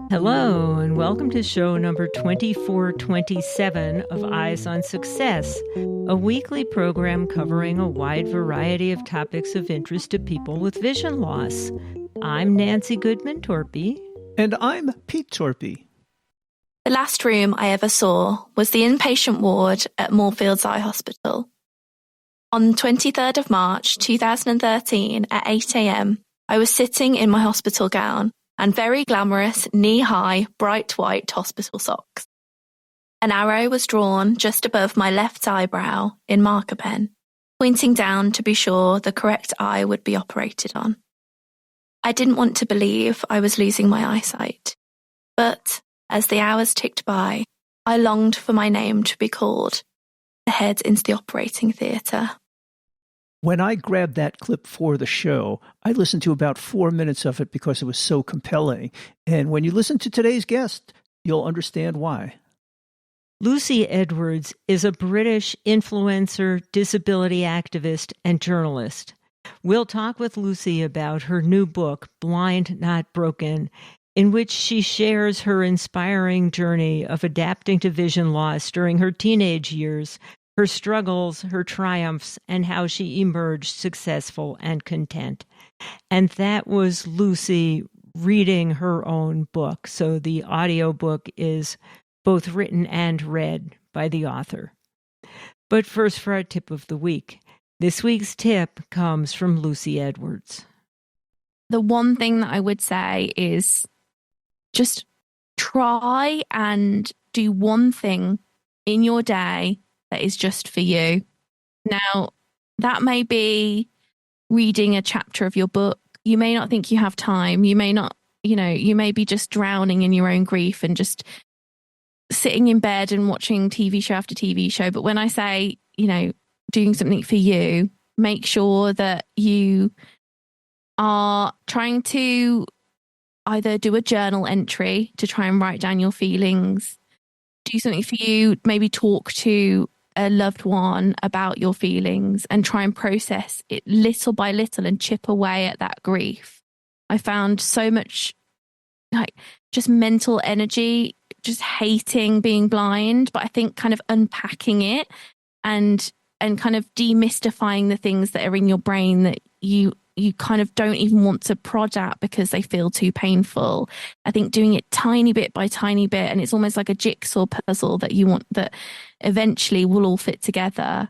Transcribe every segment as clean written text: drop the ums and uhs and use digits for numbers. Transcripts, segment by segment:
Hello, and welcome to show number 2427 of Eyes on Success, a weekly program covering a wide variety of topics of interest to people with vision loss. I'm Nancy Torpey. And I'm Pete Torpey. The last room I ever saw was the inpatient ward at Moorfields Eye Hospital. On 23rd of March 2013 at 8 a.m, I was sitting in my hospital gown and very glamorous, knee-high, bright white hospital socks. An arrow was drawn just above my left eyebrow in marker pen, pointing down to be sure the correct eye would be operated on. I didn't want to believe I was losing my eyesight, but as the hours ticked by, I longed for my name to be called to head into the operating theatre. When I grabbed that clip for the show, I listened to about 4 minutes of it because it was so compelling. And when you listen to today's guest, you'll understand why. Lucy Edwards is a British influencer, disability activist, and journalist. We'll talk with Lucy about her new book, Blind Not Broken, in which she shares her inspiring journey of adapting to vision loss during her teenage years, her struggles, her triumphs, and how she emerged successful and content. And that was Lucy reading her own book. So the audiobook is both written and read by the author. But first, for our tip of the week. This week's tip comes from Lucy Edwards. The one thing that I would say is just try and do one thing in your day that is just for you. Now, that may be reading a chapter of your book. You may not think you have time. You may not, you may be just drowning in your own grief and just sitting in bed and watching TV show after TV show. But when I say, doing something for you, make sure that you are trying to either do a journal entry to try and write down your feelings, do something for you, maybe talk to a loved one about your feelings and try and process it little by little and chip away at that grief. I found so much just mental energy, just hating being blind, but I think kind of unpacking it and kind of demystifying the things that are in your brain that you kind of don't even want to prod at because they feel too painful. I think doing it tiny bit by tiny bit, and it's almost like a jigsaw puzzle that you want that eventually will all fit together.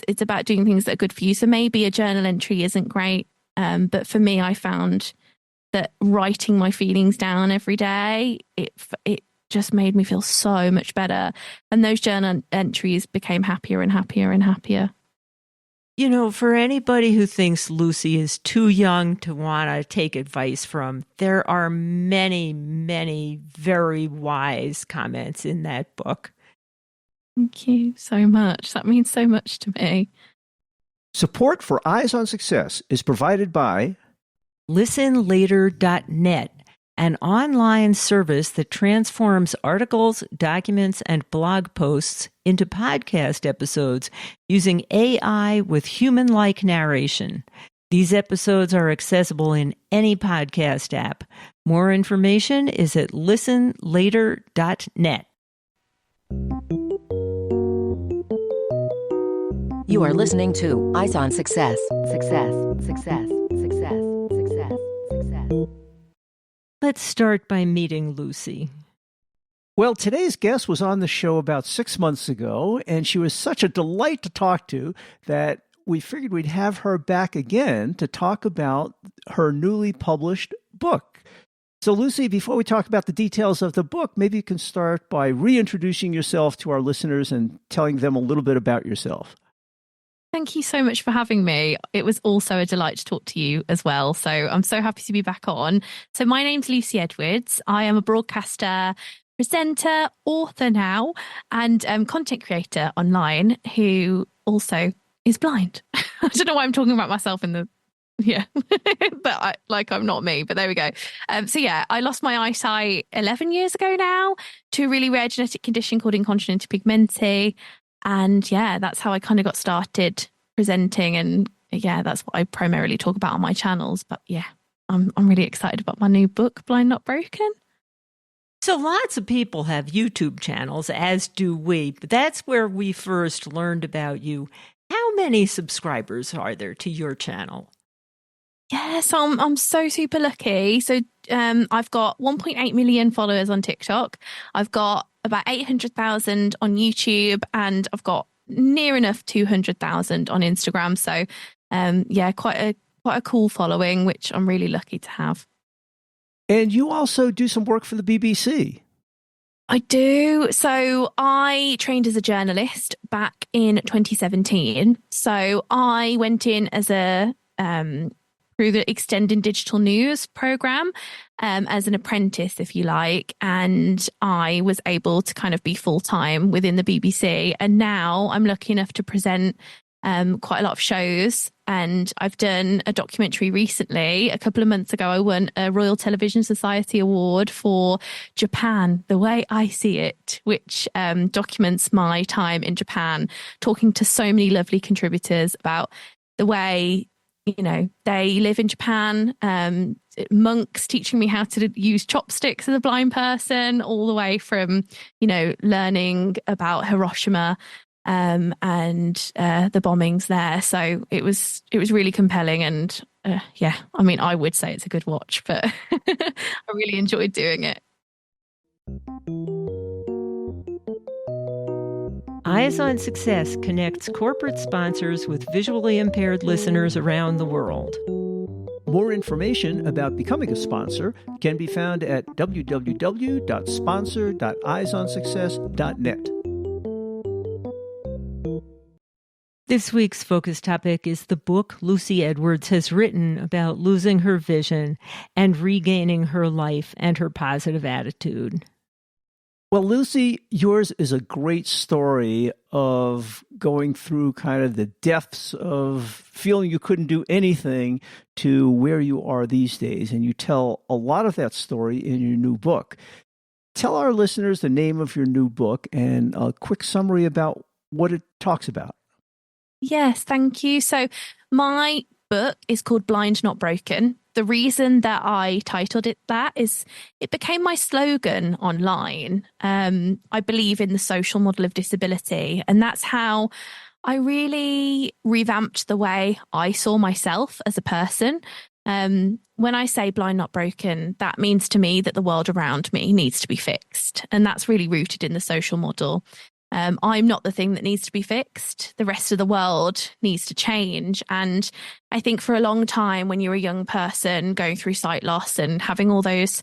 It's about doing things that are good for you. So maybe a journal entry isn't great, but for me, I found that writing my feelings down every day, it just made me feel so much better. And those journal entries became happier and happier and happier. For anybody who thinks Lucy is too young to want to take advice from, there are many, many very wise comments in that book. Thank you so much. That means so much to me. Support for Eyes on Success is provided by ListenLater.net, an online service that transforms articles, documents, and blog posts into podcast episodes using AI with human-like narration. These episodes are accessible in any podcast app. More information is at listenlater.net. You are listening to Eyes on Success. Success, success, success, success, success. Let's start by meeting Lucy. Well, today's guest was on the show about 6 months ago, and she was such a delight to talk to that we figured we'd have her back again to talk about her newly published book. So, Lucy, before we talk about the details of the book, maybe you can start by reintroducing yourself to our listeners and telling them a little bit about yourself. Thank you so much for having me. It was also a delight to talk to you as well. So I'm so happy to be back on. So my name's Lucy Edwards. I am a broadcaster, presenter, author now, and content creator online who also is blind. I don't know why I'm talking about myself in the but I'm not me, but there we go. I lost my eyesight 11 years ago now to a really rare genetic condition called incontinenti pigmenti. And that's how I kind of got started presenting and yeah, that's what I primarily talk about on my channels. But yeah, I'm really excited about my new book, Blind Not Broken. So lots of people have YouTube channels, as do we, but that's where we first learned about you. How many subscribers are there to your channel? Yes, I'm so super lucky. So I've got 1.8 million followers on TikTok. I've got about 800,000 on YouTube, and I've got near enough 200,000 on Instagram. So yeah, quite a cool following, which I'm really lucky to have. And you also do some work for the BBC. I do. So I trained as a journalist back in 2017. So I went in as a through the Extending Digital News program as an apprentice, if you like. And I was able to kind of be full time within the BBC. And now I'm lucky enough to present quite a lot of shows. And I've done a documentary recently. A couple of months ago, I won a Royal Television Society Award for Japan, The Way I See It, which documents my time in Japan, talking to so many lovely contributors about the way, you know, they live in Japan, monks teaching me how to use chopsticks as a blind person, all the way from, you know, learning about Hiroshima and the bombings there. So it was really compelling, and yeah, I mean, I would say it's a good watch, but I really enjoyed doing it. Eyes on Success connects corporate sponsors with visually impaired listeners around the world. More information about becoming a sponsor can be found at www.sponsor.eyesonsuccess.net. This week's focus topic is the book Lucy Edwards has written about losing her vision and regaining her life and her positive attitude. Well, Lucy, yours is a great story of going through kind of the depths of feeling you couldn't do anything to where you are these days. And you tell a lot of that story in your new book. Tell our listeners the name of your new book and a quick summary about what it talks about. Yes, thank you. So my book is called Blind Not Broken. The reason that I titled it that is it became my slogan online. I believe in the social model of disability, and that's how I really revamped the way I saw myself as a person. When I say blind, not broken, that means to me that the world around me needs to be fixed. And that's really rooted in the social model. I'm not the thing that needs to be fixed. The rest of the world needs to change. And I think for a long time, when you're a young person going through sight loss and having all those,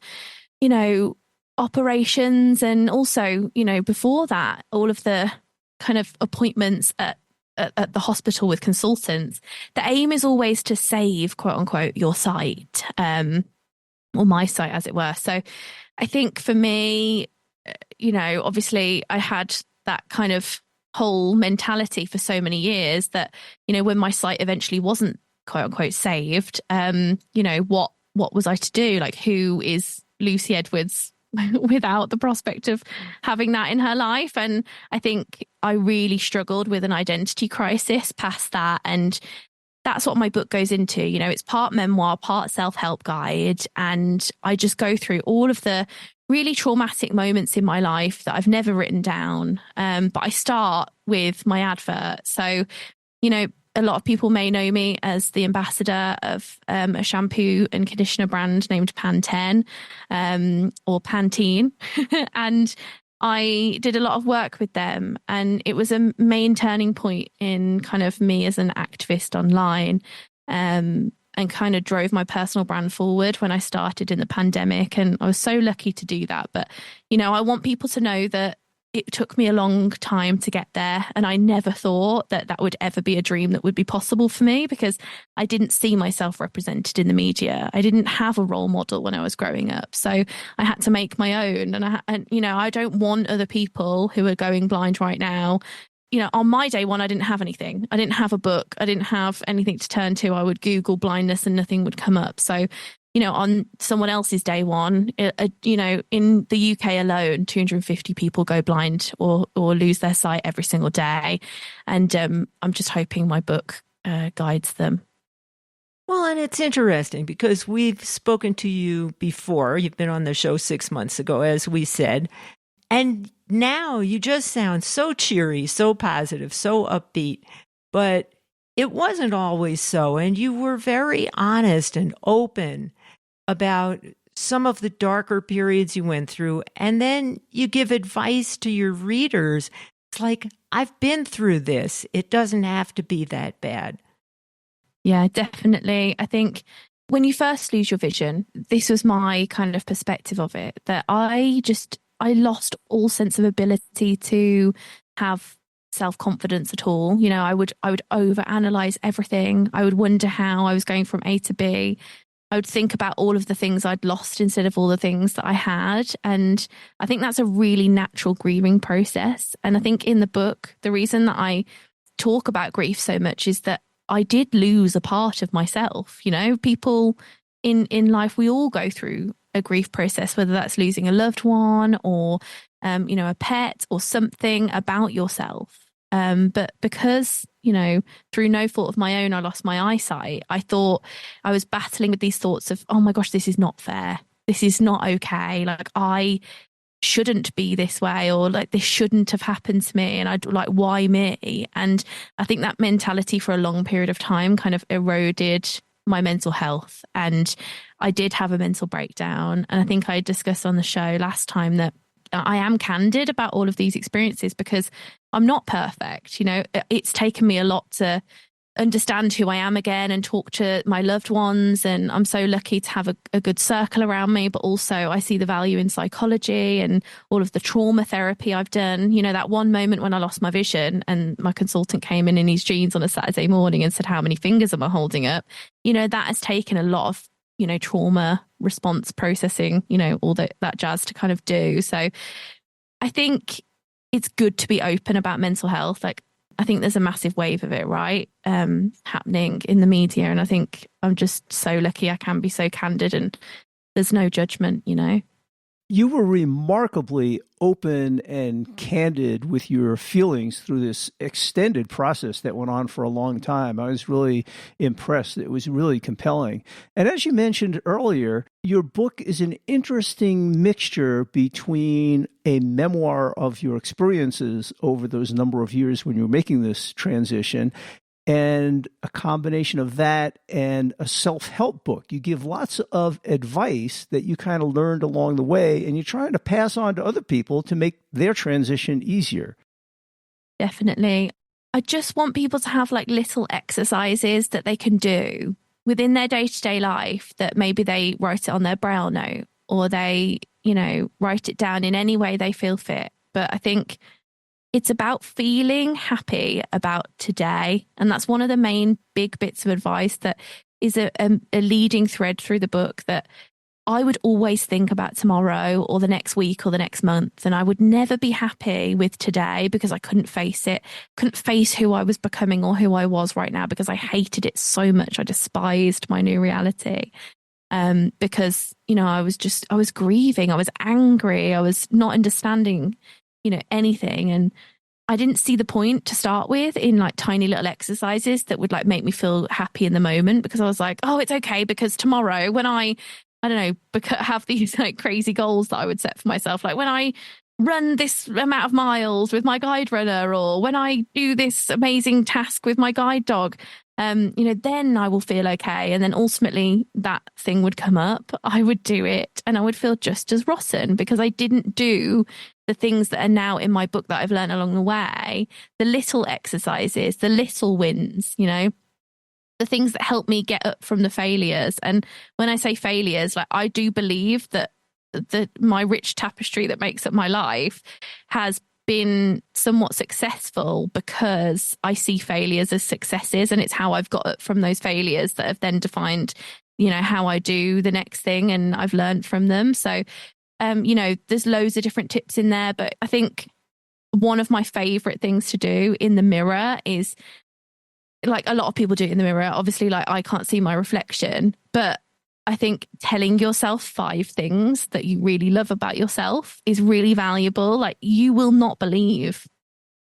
you know, operations, and also, you know, before that, all of the kind of appointments at the hospital with consultants, the aim is always to save, quote unquote, your sight, or my sight, as it were. So I think for me, you know, obviously I had that kind of whole mentality for so many years that, you know, when my sight eventually wasn't, quote unquote, saved, you know, what was I to do? Like, who is Lucy Edwards without the prospect of having that in her life? And I think I really struggled with an identity crisis past that. And that's what my book goes into. You know, it's part memoir, part self-help guide. And I just go through all of the really traumatic moments in my life that I've never written down. But I start with my advert. So, you know, a lot of people may know me as the ambassador of a shampoo and conditioner brand named Pantene, or Pantene. And I did a lot of work with them, and it was a main turning point in kind of me as an activist online, and kind of drove my personal brand forward when I started in the pandemic. And I was so lucky to do that. But, you know, I want people to know that it took me a long time to get there. And I never thought that that would ever be a dream that would be possible for me, because I didn't see myself represented in the media. I didn't have a role model when I was growing up. So I had to make my own. And you know, I don't want other people who are going blind right now. You know, on my day one, I didn't have anything. I didn't have a book. I didn't have anything to turn to. I would Google blindness and nothing would come up. So, you know, on someone else's day one, you know, in the UK alone, 250 people go blind or lose their sight every single day. And I'm just hoping my book guides them. Well, and it's interesting because we've spoken to you before. You've been on the show 6 months ago, as we said. And now you just sound so cheery, so positive, so upbeat. But it wasn't always so. And you were very honest and open about some of the darker periods you went through. And then you give advice to your readers. It's like, I've been through this. It doesn't have to be that bad. Yeah, definitely. I think when you first lose your vision, this was my kind of perspective of it, that I lost all sense of ability to have self-confidence at all. You know, I would overanalyze everything. I would wonder how I was going from A to B. I would think about all of the things I'd lost instead of all the things that I had. And I think that's a really natural grieving process. And I think in the book, the reason that I talk about grief so much is that I did lose a part of myself. You know, people in life, we all go through a grief process, whether that's losing a loved one or, you know, a pet or something about yourself. But because, you know, through no fault of my own, I lost my eyesight, I thought I was battling with these thoughts of, oh my gosh, this is not fair. This is not okay. Like, I shouldn't be this way, or like this shouldn't have happened to me, and I'd like, why me? And I think that mentality for a long period of time kind of eroded my mental health, and I did have a mental breakdown. And I think I discussed on the show last time that I am candid about all of these experiences because I'm not perfect. You know, it's taken me a lot to understand who I am again and talk to my loved ones. And I'm so lucky to have a good circle around me, but also I see the value in psychology and all of the trauma therapy I've done. You know, that one moment when I lost my vision and my consultant came in his jeans on a Saturday morning and said, how many fingers am I holding up? You know, that has taken a lot of, you know, trauma response processing, you know, all that jazz to kind of do. So I think it's good to be open about mental health. Like, I think there's a massive wave of it, right, happening in the media. And I think I'm just so lucky I can be so candid and there's no judgment, you know. You were remarkably open and candid with your feelings through this extended process that went on for a long time. I was really impressed. It was really compelling. And as you mentioned earlier, your book is an interesting mixture between a memoir of your experiences over those number of years when you were making this transition and a combination of that and a self-help book. You give lots of advice that you kind of learned along the way, and you're trying to pass on to other people to make their transition easier. Definitely. I just want people to have like little exercises that they can do within their day-to-day life, that maybe they write it on their braille note or they, you know, write it down in any way they feel fit. But I think it's about feeling happy about today. And that's one of the main big bits of advice that is a leading thread through the book, that I would always think about tomorrow or the next week or the next month. And I would never be happy with today because I couldn't face it, couldn't face who I was becoming or who I was right now, because I hated it so much. I despised my new reality. Because, you know, I was grieving, I was angry, I was not understanding, you know, anything. And I didn't see the point to start with in like tiny little exercises that would like make me feel happy in the moment, because I was like, oh, it's okay, because tomorrow when I don't know, have these like crazy goals that I would set for myself, like when I run this amount of miles with my guide runner, or when I do this amazing task with my guide dog, you know, then I will feel okay. And then ultimately that thing would come up, I would do it, and I would feel just as rotten because I didn't do the things that are now in my book that I've learned along the way, the little exercises, the little wins, you know, the things that help me get up from the failures. And when I say failures, like, I do believe that my rich tapestry that makes up my life has been somewhat successful because I see failures as successes, and it's how I've got up from those failures that have then defined, you know, how I do the next thing, and I've learned from them. So, you know, there's loads of different tips in there, but I think one of my favorite things to do in the mirror is, like, a lot of people do it in the mirror. Obviously, like, I can't see my reflection, but I think telling yourself 5 things that you really love about yourself is really valuable. Like, you will not believe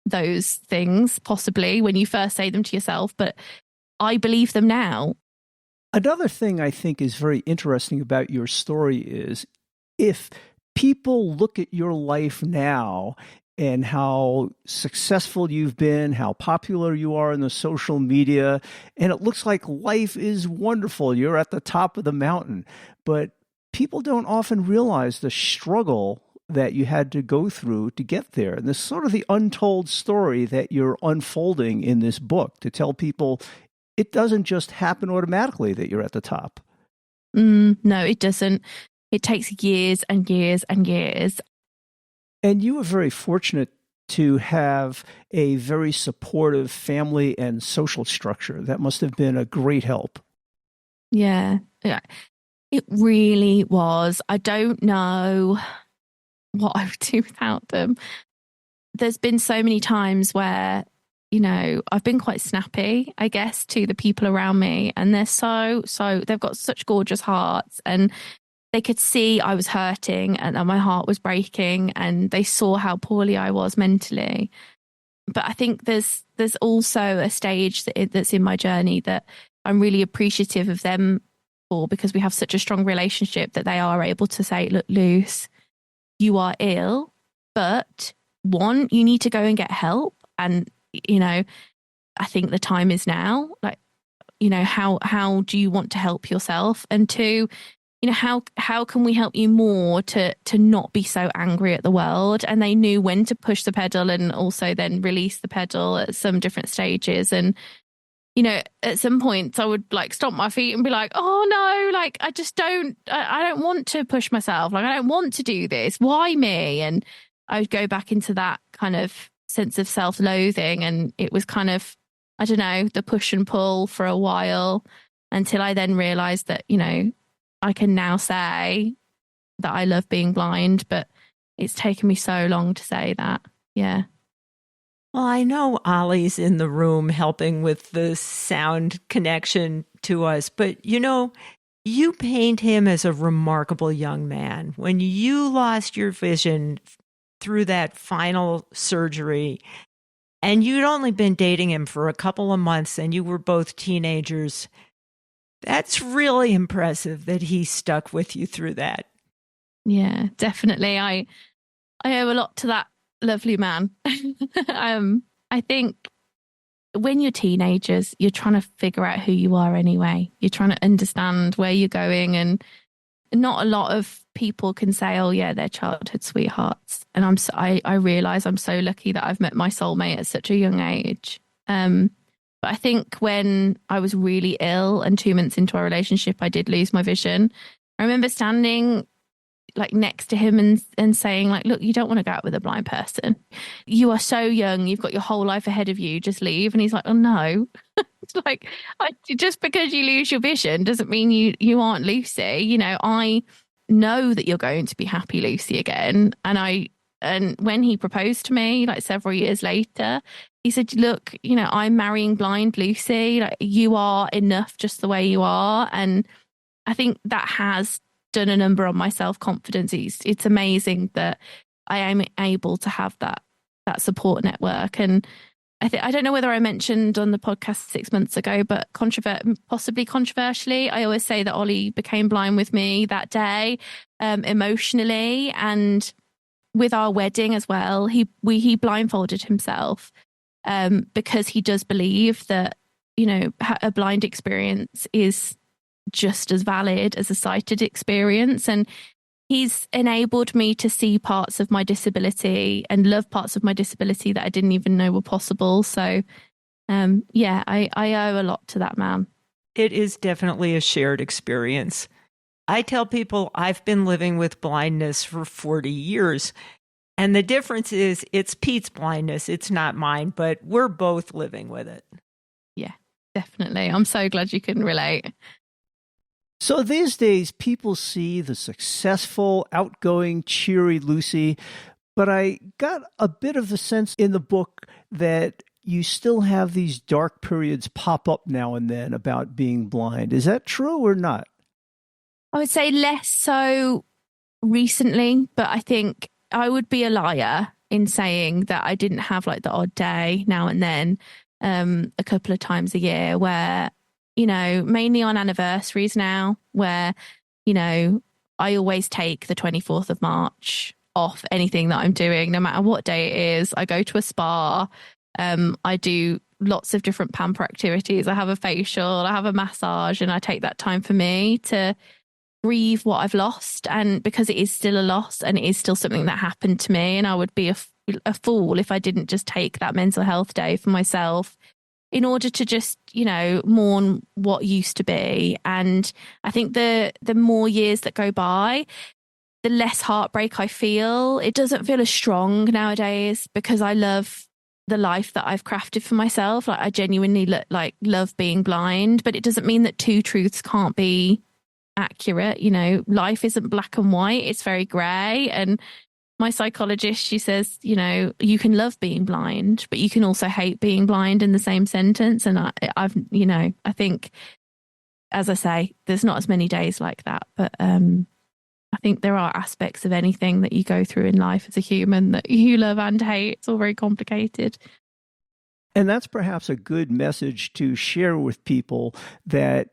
those things possibly when you first say them to yourself, but I believe them now. Another thing I think is very interesting about your story is if people look at your life now and how successful you've been, how popular you are in the social media, and it looks like life is wonderful. You're at the top of the mountain, but people don't often realize the struggle that you had to go through to get there. And this sort of the untold story that you're unfolding in this book to tell people it doesn't just happen automatically that you're at the top. No, it doesn't. It takes years and years and years. And you were very fortunate to have a very supportive family and social structure. That must have been a great help. Yeah, it really was. I don't know what I would do without them. There's been so many times where, I've been quite snappy, I guess, to the people around me. And they're they've got such gorgeous hearts, and they could see I was hurting and that my heart was breaking, and they saw how poorly I was mentally. But I think there's also a stage that's in my journey that I'm really appreciative of them for, because we have such a strong relationship that they are able to say, look, Luce, you are ill, but one, you need to go and get help. And, I think the time is now. Like, how do you want to help yourself? And two, how can we help you more to not be so angry at the world? And they knew when to push the pedal and also then release the pedal at some different stages. And, at some points I would stomp my feet and be like, oh no, I don't want to push myself. I don't want to do this. Why me? And I would go back into that kind of sense of self-loathing. And it was kind of, I don't know, the push and pull for a while, until I then realized that, I can now say that I love being blind, but it's taken me so long to say that. Yeah. Well, I know Ollie's in the room helping with the sound connection to us, but you paint him as a remarkable young man. When you lost your vision through that final surgery, and you'd only been dating him for a couple of months and you were both teenagers, that's really impressive that he stuck with you through that. Yeah, definitely. I owe a lot to that lovely man. I think when you're teenagers, you're trying to figure out who you are anyway. You're trying to understand where you're going, and not a lot of people can say, oh yeah, they're childhood sweethearts. And I realize I'm so lucky that I've met my soulmate at such a young age. But I think when I was really ill and 2 months into our relationship, I did lose my vision. I remember standing next to him and saying look, you don't want to go out with a blind person. You are so young. You've got your whole life ahead of you. Just leave. And he's like, oh no. It's just because you lose your vision doesn't mean you aren't Lucy. I know that you're going to be happy Lucy again. And when he proposed to me several years later, he said, look, I'm marrying blind Lucy. You are enough just the way you are. And I think that has done a number on my self-confidence. It's amazing that I am able to have that support network. And I don't know whether I mentioned on the podcast 6 months ago, but possibly controversially, I always say that Ollie became blind with me that day, emotionally, and with our wedding as well. He blindfolded himself because he does believe that a blind experience is just as valid as a sighted experience. And he's enabled me to see parts of my disability and love parts of my disability that I didn't even know were possible. So, I owe a lot to that man. It is definitely a shared experience. I tell people I've been living with blindness for 40 years. And the difference is it's Pete's blindness. It's not mine, but we're both living with it. Yeah, definitely. I'm so glad you can relate. So these days, people see the successful, outgoing, cheery Lucy, but I got a bit of the sense in the book that you still have these dark periods pop up now and then about being blind. Is that true or not? I would say less so recently, but I think I would be a liar in saying that I didn't have the odd day now and then, a couple of times a year where mainly on anniversaries now, where, I always take the 24th of March off anything that I'm doing, no matter what day it is. I go to a spa. I do lots of different pamper activities. I have a facial, I have a massage, and I take that time for me to grieve what I've lost. And because it is still a loss and it is still something that happened to me, and I would be a fool if I didn't just take that mental health day for myself in order to just, mourn what used to be. And I think the more years that go by, the less heartbreak I feel. It doesn't feel as strong nowadays because I love the life that I've crafted for myself. Like, I genuinely love being blind, but it doesn't mean that two truths can't be accurate. Life isn't black and white. It's very grey. And my psychologist, she says, you can love being blind, but you can also hate being blind in the same sentence. And I think, as I say, there's not as many days like that, but I think there are aspects of anything that you go through in life as a human that you love and hate. It's all very complicated. And that's perhaps a good message to share with people, that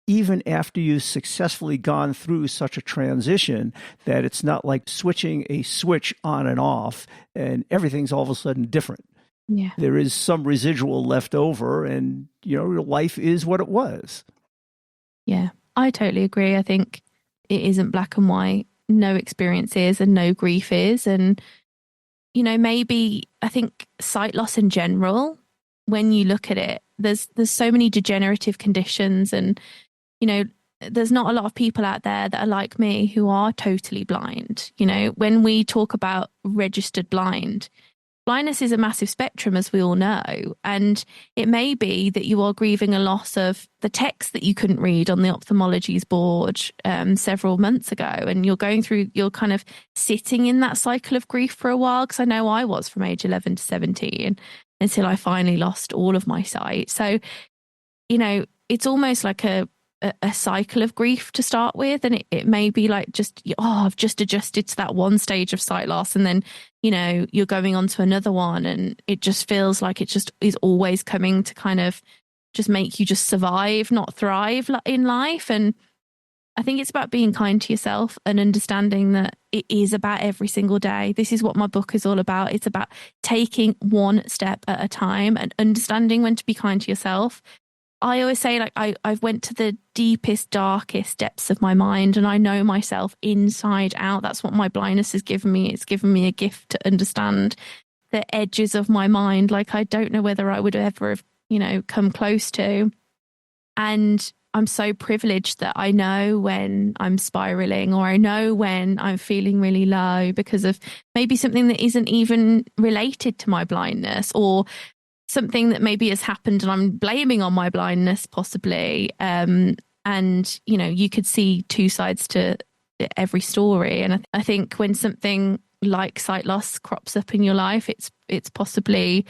even after you've successfully gone through such a transition, that it's not like switching a switch on and off and everything's all of a sudden different. Yeah. There is some residual left over, and, your life is what it was. Yeah, I totally agree. I think it isn't black and white. No experience is and no grief is. And, maybe I think sight loss in general, when you look at it, there's so many degenerative conditions, and, there's not a lot of people out there that are like me who are totally blind. When we talk about registered blindness is a massive spectrum, as we all know. And it may be that you are grieving a loss of the text that you couldn't read on the ophthalmologist's board several months ago. And you're kind of sitting in that cycle of grief for a while. Because I know I was from age 11 to 17 until I finally lost all of my sight. So, it's almost like a cycle of grief to start with, and it may be like I've just adjusted to that one stage of sight loss, and then you're going on to another one, and it just feels like it just is always coming to kind of just make you just survive, not thrive in life. And I think it's about being kind to yourself and understanding that it is about every single day. This is what my book is all about. It's about taking one step at a time and understanding when to be kind to yourself. I always say, I've went to the deepest, darkest depths of my mind, and I know myself inside out. That's what my blindness has given me. It's given me a gift to understand the edges of my mind. Like, I don't know whether I would ever have, come close to. And I'm so privileged that I know when I'm spiraling, or I know when I'm feeling really low because of maybe something that isn't even related to my blindness, or something that maybe has happened and I'm blaming on my blindness possibly. And, you could see two sides to every story. And I think when something like sight loss crops up in your life, it's possibly,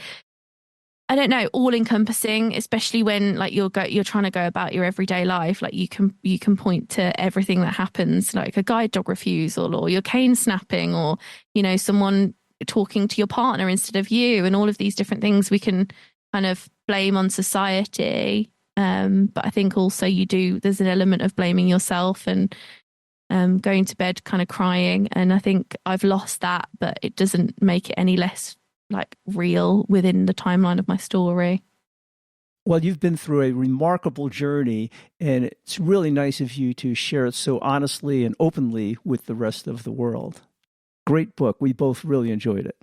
I don't know, all encompassing, especially when you're trying to go about your everyday life. Like, you can point to everything that happens, like a guide dog refusal, or your cane snapping, or, someone talking to your partner instead of you, and all of these different things we can kind of blame on society. But I think also there's an element of blaming yourself and going to bed kind of crying. And I think I've lost that, but it doesn't make it any less real within the timeline of my story. Well, you've been through a remarkable journey, and it's really nice of you to share it so honestly and openly with the rest of the world. Great book. We both really enjoyed it.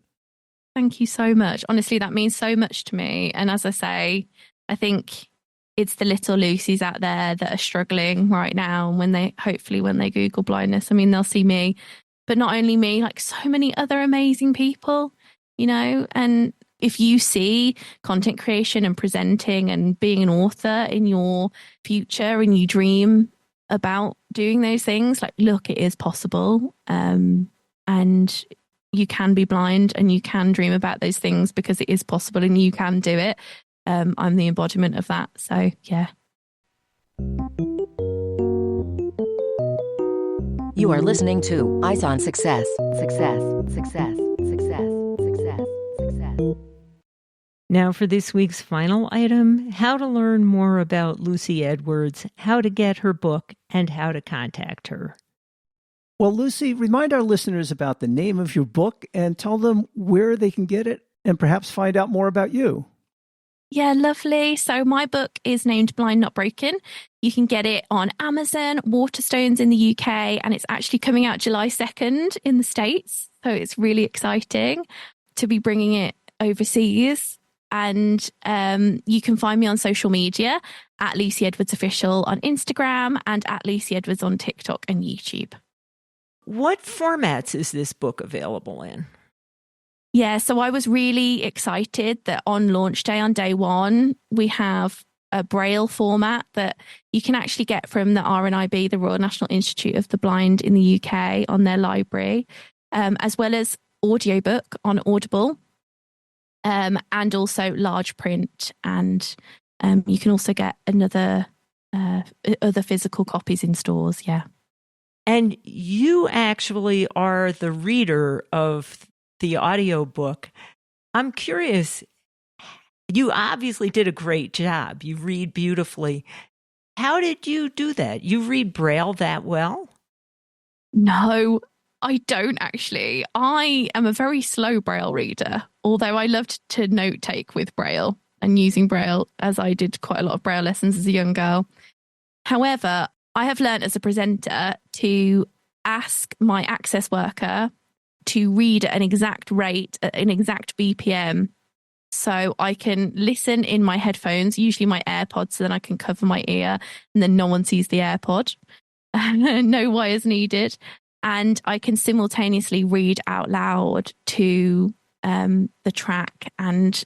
Thank you so much. Honestly, that means so much to me. And as I say, I think it's the little Lucys out there that are struggling right now. And when they Google blindness, I mean, they'll see me, but not only me, so many other amazing people, and if you see content creation and presenting and being an author in your future, and you dream about doing those things, look, it is possible. And you can be blind, and you can dream about those things, because it is possible and you can do it. I'm the embodiment of that. So, yeah. You are listening to Eyes on Success. Success, success, success, success, success. Now for this week's final item, how to learn more about Lucy Edwards, how to get her book, and how to contact her. Well, Lucy, remind our listeners about the name of your book and tell them where they can get it and perhaps find out more about you. Yeah, lovely. So my book is named Blind Not Broken. You can get it on Amazon, Waterstones in the UK, and it's actually coming out July 2nd in the States. So it's really exciting to be bringing it overseas. And you can find me on social media at Lucy Edwards Official on Instagram and at Lucy Edwards on TikTok and YouTube. What formats is this book available in? Yeah, so I was really excited that on launch day, on day one, we have a Braille format that you can actually get from the RNIB, the Royal National Institute of the Blind in the UK, on their library, as well as audiobook on Audible, and also large print. And you can also get other physical copies in stores, yeah. And you actually are the reader of the audiobook. I'm curious, you obviously did a great job. You read beautifully. How did you do that? You read Braille that well? No, I don't actually. I am a very slow Braille reader, although I loved to note take with Braille and using Braille, as I did quite a lot of Braille lessons as a young girl. However, I have learned as a presenter to ask my access worker to read at an exact rate, at an exact BPM. So I can listen in my headphones, usually my AirPods, so then I can cover my ear and then no one sees the AirPod. No wires needed. And I can simultaneously read out loud to the track and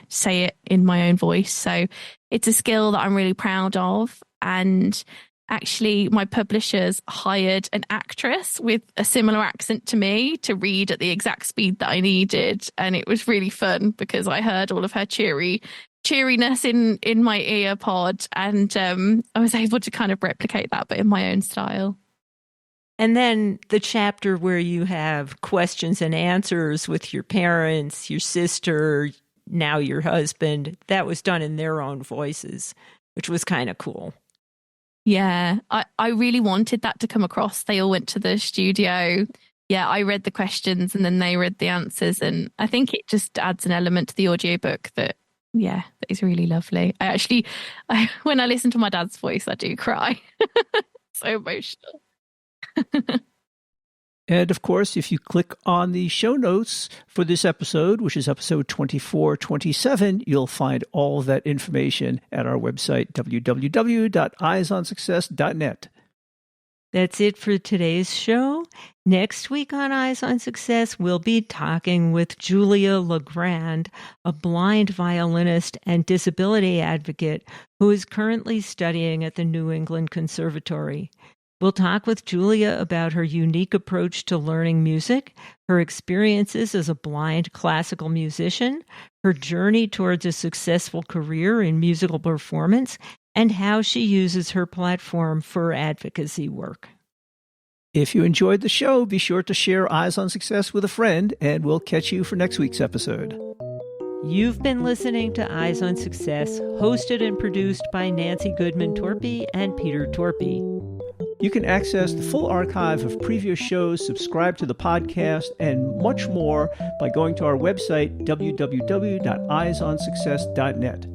say it in my own voice. So it's a skill that I'm really proud of. And actually, my publishers hired an actress with a similar accent to me to read at the exact speed that I needed. And it was really fun because I heard all of her cheeriness in my ear pod. And I was able to kind of replicate that, but in my own style. And then the chapter where you have questions and answers with your parents, your sister, now your husband, that was done in their own voices, which was kind of cool. Yeah, I really wanted that to come across. They all went to the studio. Yeah, I read the questions and then they read the answers. And I think it just adds an element to the audiobook that is really lovely. When I listen to my dad's voice, I do cry. So emotional. And of course, if you click on the show notes for this episode, which is episode 2427, you'll find all of that information at our website, www.eyesonsuccess.net. That's it for today's show. Next week on Eyes on Success, we'll be talking with Julia Legrand, a blind violinist and disability advocate who is currently studying at the New England Conservatory. We'll talk with Julia about her unique approach to learning music, her experiences as a blind classical musician, her journey towards a successful career in musical performance, and how she uses her platform for advocacy work. If you enjoyed the show, be sure to share Eyes on Success with a friend, and we'll catch you for next week's episode. You've been listening to Eyes on Success, hosted and produced by Nancy Goodman Torpey and Peter Torpey. You can access the full archive of previous shows, subscribe to the podcast, and much more by going to our website, www.eyesonsuccess.net.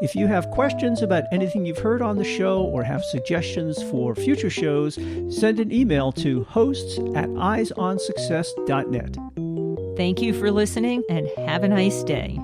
If you have questions about anything you've heard on the show or have suggestions for future shows, send an email to hosts@eyesonsuccess.net. Thank you for listening and have a nice day.